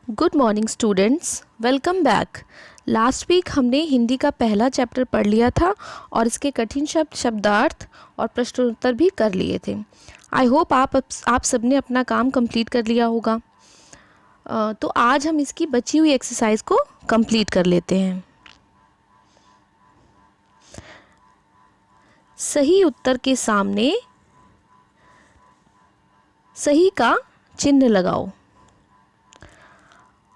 Good morning students, welcome back. Last week हमने हिंदी का पहला चैप्टर पढ़ लिया था और इसके कठिन शब्द, शब्दार्थ और प्रश्नोत्तर भी कर लिए थे। आई होप आप सबने अपना काम कंप्लीट कर लिया होगा। तो आज हम इसकी बची हुई एक्सरसाइज को कंप्लीट कर लेते हैं। सही उत्तर के सामने सही का चिन्ह लगाओ।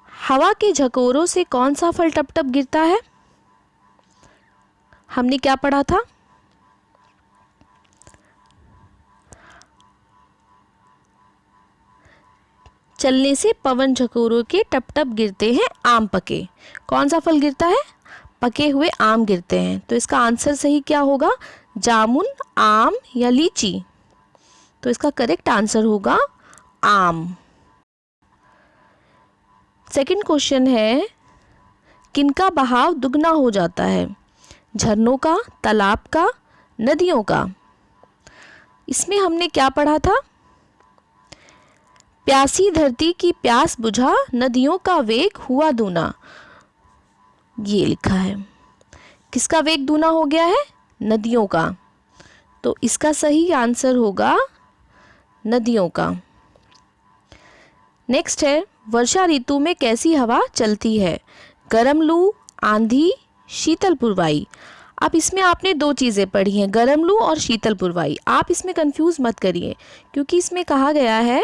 हवा के झकोरों से कौन सा फल टप टप गिरता है? हमने क्या पढ़ा था? चलने से पवन झकोरों के टप टप गिरते हैं आम पके। कौन सा फल गिरता है? पके हुए आम गिरते हैं। तो इसका आंसर सही क्या होगा? जामुन, आम या लीची? तो इसका करेक्ट आंसर होगा आम। सेकंड क्वेश्चन है, किनका बहाव दुगना हो जाता है? झरनों का, तालाब का, नदियों का? इसमें हमने क्या पढ़ा था? प्यासी धरती की प्यास बुझा, नदियों का वेग हुआ दूना। ये लिखा है। किसका वेग दूना हो गया है? नदियों का। तो इसका सही आंसर होगा नदियों का। नेक्स्ट है, वर्षा ऋतु में कैसी हवा चलती है? गर्म लू, आंधी, शीतल पुरवाई? अब इसमें आपने दो चीज़ें पढ़ी हैं, गर्म लू और शीतल पुरवाई। आप इसमें कंफ्यूज मत करिए, क्योंकि इसमें कहा गया है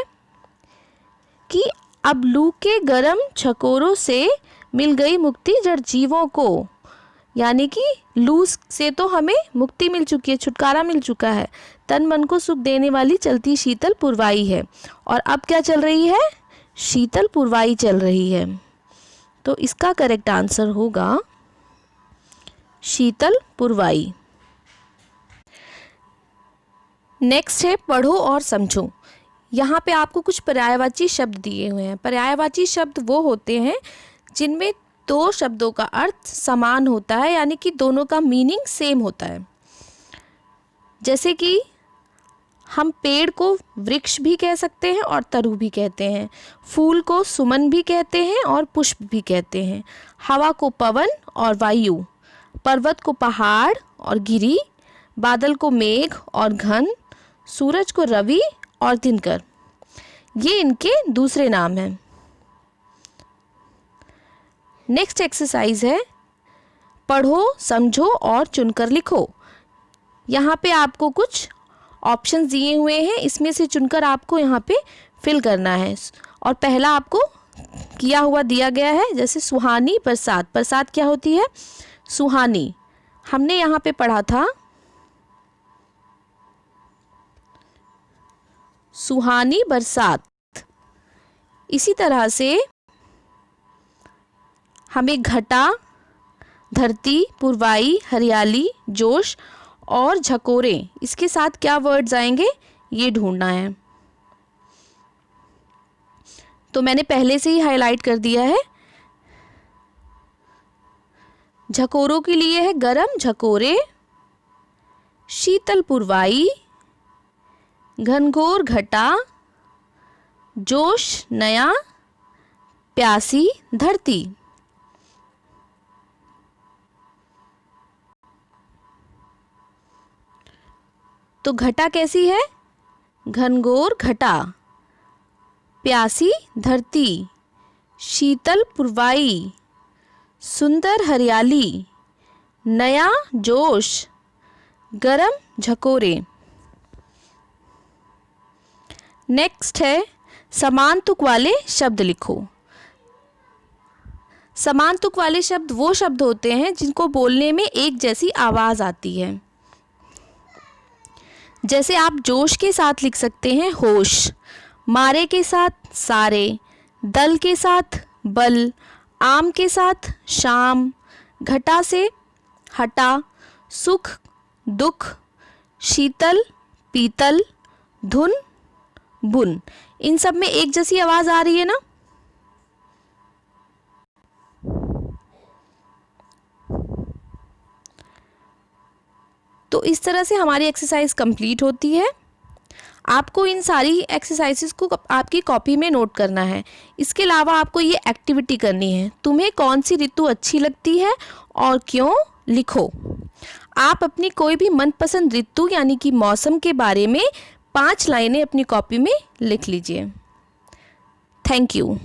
कि अब लू के गर्म झकोरों से मिल गई मुक्ति जड़ जीवों को, यानी कि लू से तो हमें मुक्ति मिल चुकी है, छुटकारा मिल चुका है। तन मन को सुख देने वाली चलती शीतल पुरवाई है। और अब क्या चल रही है? शीतल पुरवाई चल रही है। तो इसका करेक्ट आंसर होगा शीतल पुरवाई। नेक्स्ट है, पढ़ो और समझो। यहाँ पे आपको कुछ पर्यायवाची शब्द दिए हुए हैं। पर्यायवाची शब्द वो होते हैं जिनमें दो शब्दों का अर्थ समान होता है, यानी कि दोनों का मीनिंग सेम होता है। जैसे कि हम पेड़ को वृक्ष भी कह सकते हैं और तरु भी कहते हैं। फूल को सुमन भी कहते हैं और पुष्प भी कहते हैं। हवा को पवन और वायु, पर्वत को पहाड़ और गिरी, बादल को मेघ और घन, सूरज को रवि और दिनकर। ये इनके दूसरे नाम हैं। नेक्स्ट एक्सरसाइज है, पढ़ो, समझो और चुनकर लिखो। यहाँ पे आपको कुछ ऑप्शंस दिए हुए हैं, इसमें से चुनकर आपको यहाँ पे फिल करना है। और पहला आपको किया हुआ दिया गया है, जैसे सुहानी बरसात। बरसात क्या होती है? सुहानी। हमने यहाँ पे पढ़ा था सुहानी बरसात। इसी तरह से हमें घटा, धरती, पुरवाई, हरियाली, जोश और झकोरे, इसके साथ क्या वर्ड्स आएंगे ये ढूंढना है। तो मैंने पहले से ही हाईलाइट कर दिया है। झकोरों के लिए है गरम झकोरे, शीतल पुरवाई, घनघोर घटा, जोश नया, प्यासी धरती। तो घटा कैसी है? घनघोर घटा, प्यासी धरती, शीतल पुरवाई, सुंदर हरियाली, नया जोश, गरम झकोरे। नेक्स्ट है, समान तुक वाले शब्द लिखो। समान तुक वाले शब्द वो शब्द होते हैं जिनको बोलने में एक जैसी आवाज आती है। जैसे आप जोश के साथ लिख सकते हैं होश, मारे के साथ सारे, दल के साथ बल, आम के साथ शाम, घटा से हटा, सुख दुख, शीतल पीतल, धुन बुन। इन सब में एक जैसी आवाज आ रही है ना? तो इस तरह से हमारी एक्सरसाइज कंप्लीट होती है। आपको इन सारी एक्सरसाइजेस को आपकी कॉपी में नोट करना है। इसके अलावा आपको ये एक्टिविटी करनी है, तुम्हें कौन सी ऋतु अच्छी लगती है और क्यों, लिखो। आप अपनी कोई भी मनपसंद ऋतु यानी कि मौसम के बारे में 5 लाइनें अपनी कॉपी में लिख लीजिए। Thank you.